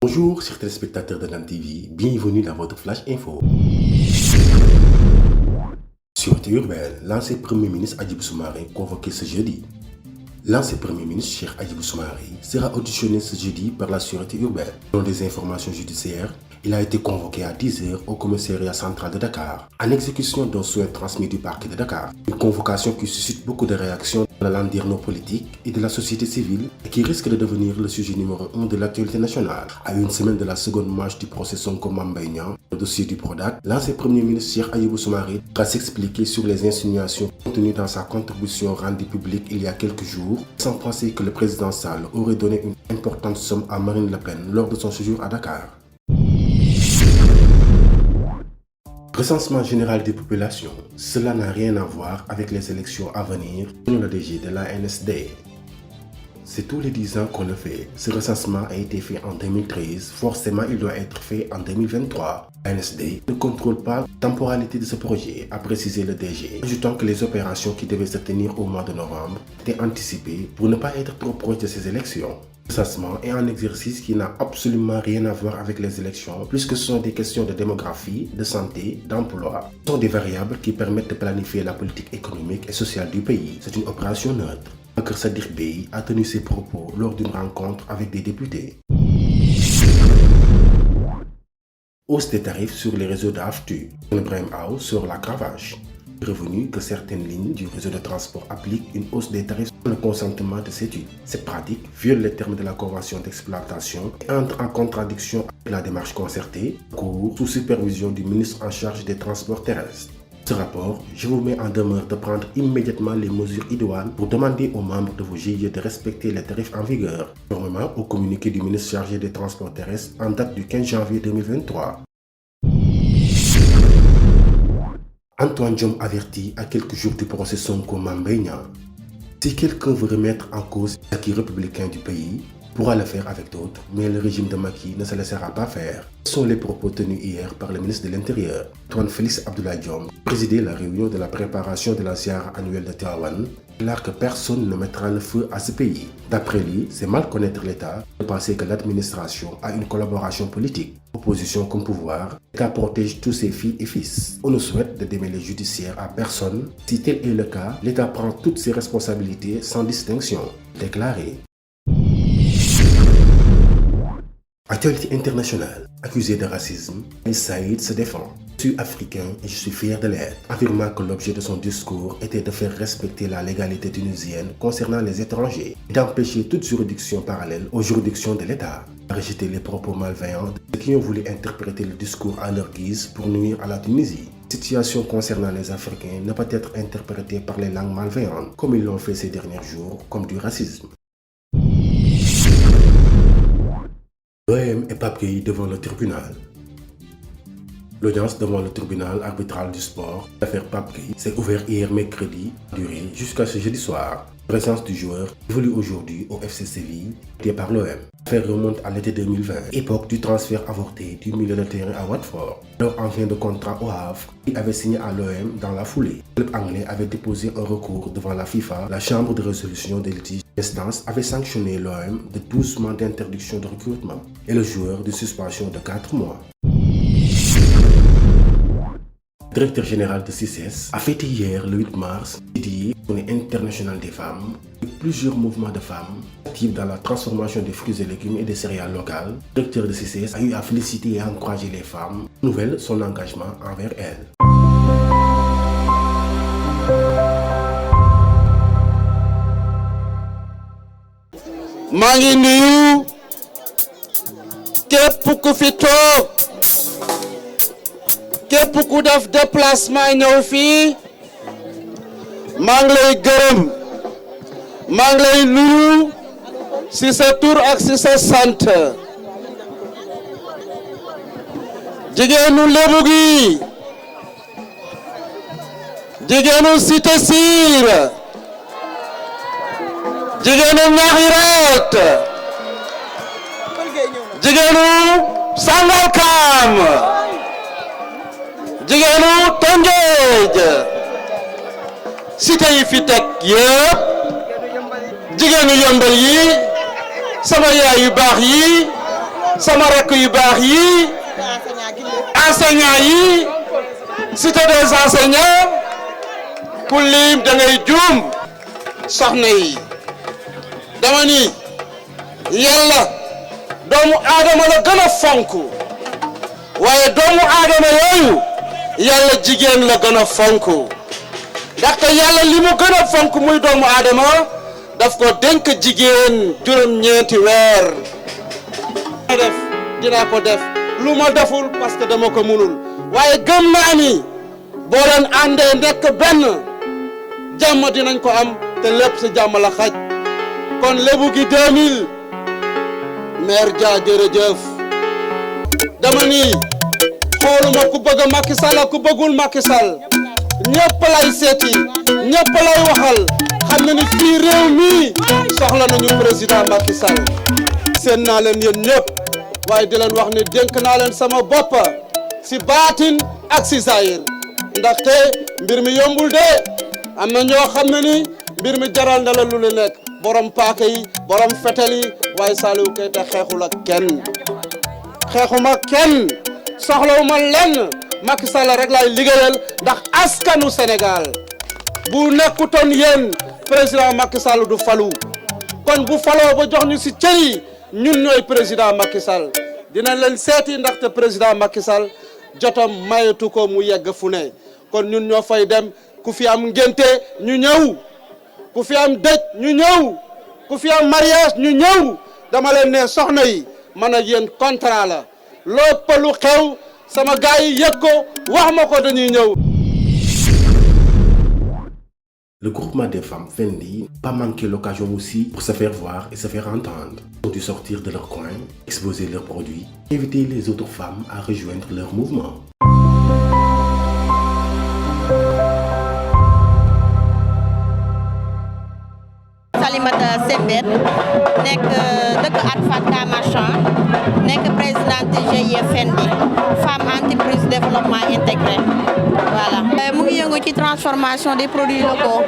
Bonjour chers téléspectateurs de NAM TV, bienvenue dans votre Flash Info. Sûreté urbaine, l'ancien Premier ministre Hadjibou Soumaré convoqué ce jeudi. L'ancien Premier ministre Cheikh Hadjibou Soumaré sera auditionné ce jeudi par la Sûreté urbaine. Selon des informations judiciaires, il a été convoqué à 10h au commissariat central de Dakar, en exécution d'un souhait transmis du parquet de Dakar. Une convocation qui suscite beaucoup de réactions dans la landerneau politique et de la société civile et qui risque de devenir le sujet numéro 1 de l'actualité nationale. À une semaine de la seconde marche du procès Sonko Mame Mbaye Niang, le dossier du Prodac, l'ancien Premier ministre Cheikh Hadjibou Soumaré va s'expliquer sur les insinuations contenues dans sa contribution rendue publique il y a quelques jours, sans penser que le président Sall aurait donné une importante somme à Marine Le Pen lors de son séjour à Dakar. Recensement général des populations, cela n'a rien à voir avec les élections à venir, selon le DG de l'ANSD. C'est tous les 10 ans qu'on le fait. Ce recensement a été fait en 2013, forcément il doit être fait en 2023. L'ANSD ne contrôle pas la temporalité de ce projet, a précisé le DG, ajoutant que les opérations qui devaient se tenir au mois de novembre étaient anticipées pour ne pas être trop proches de ces élections. Le recensement est un exercice qui n'a absolument rien à voir avec les élections, puisque ce sont des questions de démographie, de santé, d'emploi. Ce sont des variables qui permettent de planifier la politique économique et sociale du pays. C'est une opération neutre. Bakr Sadikh Bèye a tenu ses propos lors d'une rencontre avec des députés. Hausse des tarifs sur les réseaux d'AFTU. Ibrahim Aw sur la cravache. Revenu que certaines lignes du réseau de transport appliquent une hausse des tarifs sans le consentement de CETUD. Cette pratique viole les termes de la convention d'exploitation et entre en contradiction avec la démarche concertée, cours sous supervision du ministre en charge des transports terrestres. Ce rapport, je vous mets en demeure de prendre immédiatement les mesures idoines pour demander aux membres de vos GIE de respecter les tarifs en vigueur, conformément au communiqué du ministre chargé des transports terrestres en date du 15 janvier 2023. Antoine Diome avertit à quelques jours du procès Sonko Mame Mbaye Niang. Si quelqu'un veut remettre en cause l'acquis républicain du pays, pourra le faire avec d'autres, mais le régime de Macky ne se laissera pas faire. Ce sont les propos tenus hier par le ministre de l'Intérieur, Antoine Félix Abdoulaye Diome, qui présidait la réunion de la préparation de la ziara annuelle de Tivaouane, alors que personne ne mettra le feu à ce pays. D'après lui, c'est mal connaître l'État de penser que l'administration a une collaboration politique. Opposition comme pouvoir, l'État protège tous ses filles et fils. On ne souhaite de démêler judiciaire à personne. Si tel est le cas, l'État prend toutes ses responsabilités sans distinction. Déclaré. Actualité internationale. Accusé de racisme, El Saïd se défend. Je suis africain et je suis fier de l'être, affirmant que l'objet de son discours était de faire respecter la légalité tunisienne concernant les étrangers et d'empêcher toute juridiction parallèle aux juridictions de l'État. Il a rejeté les propos malveillants de ceux qui ont voulu interpréter le discours à leur guise pour nuire à la Tunisie. La situation concernant les Africains ne peut être interprétée par les langues malveillantes, comme ils l'ont fait ces derniers jours, comme du racisme. L'OM et Pape Gueye devant le tribunal. L'audience devant le tribunal arbitral du sport, l'affaire Pape Gueye, s'est ouverte hier mercredi, durée jusqu'à ce jeudi soir. La présence du joueur évolue aujourd'hui au FC Séville, aidé par l'OM. L'affaire remonte à l'été 2020, époque du transfert avorté du milieu de terrain à Watford. Alors en fin de contrat au Havre, il avait signé à l'OM dans la foulée. Le club anglais avait déposé un recours devant la FIFA, la chambre de résolution des litiges. L'instance avait sanctionné l'OM de 12 mois d'interdiction de recrutement et le joueur de suspension de 4 mois. Le directeur général de CICES a fêté hier, le 8 mars, dédié à la Journée internationale des femmes, avec plusieurs mouvements de femmes actifs dans la transformation des fruits et légumes et des céréales locales. Le directeur de CICES a eu à féliciter et à encourager les femmes, nouvelle son engagement envers elles. maa ngi nuyu képp ku fi toog képp ku def déplacement ñëw fii maa ngi lay gërëm maa ngi lay nuyu ci sa tur ak ci sa sant jigéenu Lebu gi jigéenu Cité Sir jigéenu Ñaxirat jigéenu Sangalkam jigéenu Tëngéej cité yi fi teg yëpp jigéenu Yeumbeul yi sama yaay yu baax yi sama rakk yu baax yi enseignants yi cité des enseignants ku lim da ngay juum soxna yi dama ni yàlla doomu aadama la gën a fonk waaye doomu aadama yooyu yàlla jigéen la gën a fonk ndaxte yàlla li mu gën a fonk muy doomu aadama daf ko dénk jigéen juróom-ñeenti weer def dinaa ko def lu ma deful parce que dama ko mënul waaye gëm naa ni boo leen àndee nekk benn jàmm dinañ ko am te lépp si jàmm la xaj kon Lebu gi 2000 maire Dia jërëjëf dama ni xooluma ku bëgg Macky Sall ak ku bëggul Macky Sall ñëpp lay seeti ñëpp lay waxal xam na ni fii réew mi soxla nañu président Macky Sall seen naa leen yéen ñëpp waaye di leen wax ni dénk naa leen sama bopp si baatin ak si zahir ndaxte mbir mi yombul de am na ñoo xam ne ni mbir mi jaral na la lu le nekk borom paaka yi borom fetel yi waaye Saliou Keita xeexul ak kenn xeexuma kenn soxlawuma lenn Macky Sall rek laay liggéeyal ndax askanu Sénégal bu nekkutoon yéen président Macky Sall du falu kon bu faloo ba jox ñu si cër yi ñun ñooy président Macky Sall dina leen seeti ndaxte président Macky Sall jotam mayatu ko mu yegg fu ne kon ñun ñoo fay dem ku fi am ngénte ñu ñëw ku fi am dëj ñu ñëw ku fi am mariage ñu ñëw dama leen ne soxna yi man ak yéen contrat la lépp lu xew sama gars yi yëg ko wax ma ko dañuy ñëw. Le groupement des femmes Fendi n'a pas manqué l'occasion aussi pour se faire voir et se faire entendre. Ils ont dû sortir de leur coin, exposer leurs produits, inviter les autres femmes à rejoindre leur mouvement. Salimata Sembène nekk dëkk Atfata Marchand nekk présidente GIE Fendi femme entreprise développement intégré voilà. mu ngi yëngu ci transformation des produits locaux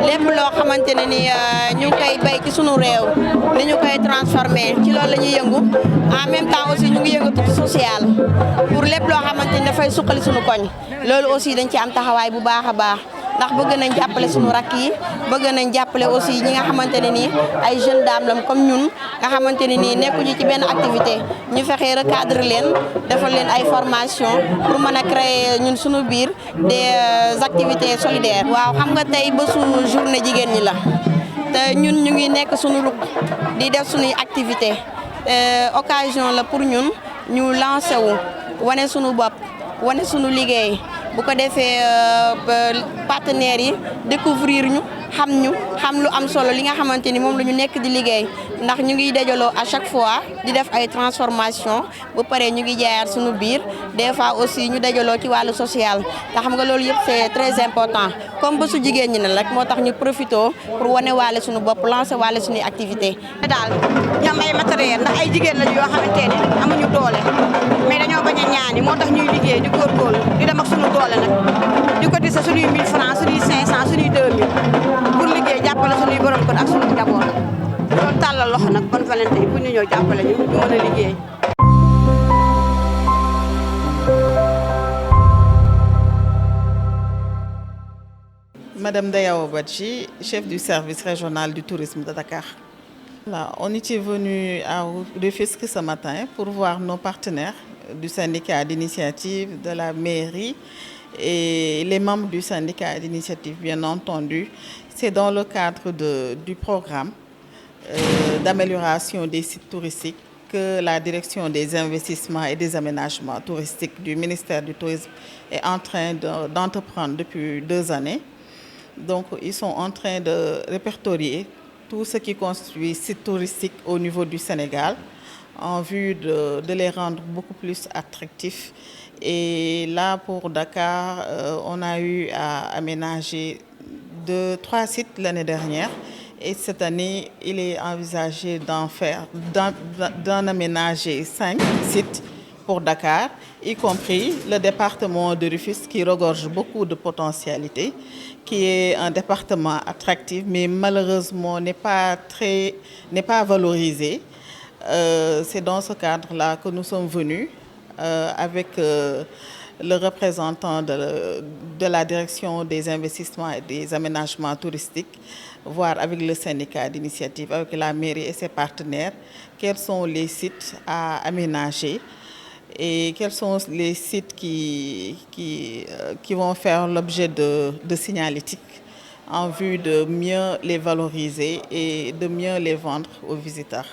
lépp loo xamante ne ni ñu ngi koy bay ci sunu réew ni ñu koy transformer ci loolu la ñuy yëngu en même temps aussi ñu ngi yëngatu ci social pour lépp loo xamante ni dafay suqali sunu koñ loolu aussi dañ ci am taxawaay bu baax a baax. ndax bëgg nañ jàppale suñu rakk yi bëgg nañ jàppale aussi ñi nga xamante ne nii ay jeunes dames lam comme ñun nga xamante ne nii nekkuñu ci benn activité ñu fexee recadrer leen defal leen ay formation pour mën a créer ñun suñu biir des activités solidaires. waaw xam nga tey bésu journée jigéen ñi la te ñun ñu ngi nekk suñu ruq di def suñuy activité occasion la pour ñun ñu lancer wu wane suñu bopp wane suñu liggéey. bu ko defee partenaires yi découvrir ñu xam lu am solo li nga xamante ni moom la ñu nekk di liggéey ndax ñu ngi dajaloo à chaque fois di def ay transformation bu paree ñu ngi jaayaat suñu biir des fois aussi ñu dajaloo ci wàllu social te xam nga loolu yëpp c'est très important comme ba su jigéen ñi ne rek moo tax ñu profito pour wane waale suñu bopp lancer waale suñuy activité daal ñam ay matériel ndax ay jigéen lañu yoo xamante ne amuñu doole mais dañoo bañ a ñaani moo tax ñuy liggéey di góorgóorlu di dem ak suñu doole nag di ko disa suñuy 1000 francs suñuy 500 suñuy 2000 pour liggéey jàppale suñuy borom kon ak suñu njaboot loolu tàllal loxo nag bonne volonté yi pour ñu ñëw jàppale ñu mën a liggéey. Madame Dayawa Badji, chef du service régional du tourisme de Dakar. Là, on était venu à Rufisque ce matin pour voir nos partenaires du syndicat d'initiative, de la mairie et les membres du syndicat d'initiative, bien entendu. C'est dans le cadre du programme d'amélioration des sites touristiques que la direction des investissements et des aménagements touristiques du ministère du Tourisme est en train d'entreprendre depuis 2 années. Donc, ils sont en train de répertorier tout ce qui constitue site touristique au niveau du Sénégal en vue de les rendre beaucoup plus attractifs. Et là, pour Dakar, on a eu à aménager 3 sites l'année dernière. Et cette année, il est envisagé d'en aménager 5 sites pour Dakar, y compris le département de Rufisque qui regorge beaucoup de potentialités, qui est un département attractif, mais malheureusement n'est pas valorisé. C'est dans ce cadre-là que nous sommes venus avec le représentant de la direction des investissements et des aménagements touristiques, voire avec le syndicat d'initiative, avec la mairie et ses partenaires, quels sont les sites à aménager et quels sont les sites qui vont faire l'objet de signalétiques en vue de mieux les valoriser et de mieux les vendre aux visiteurs.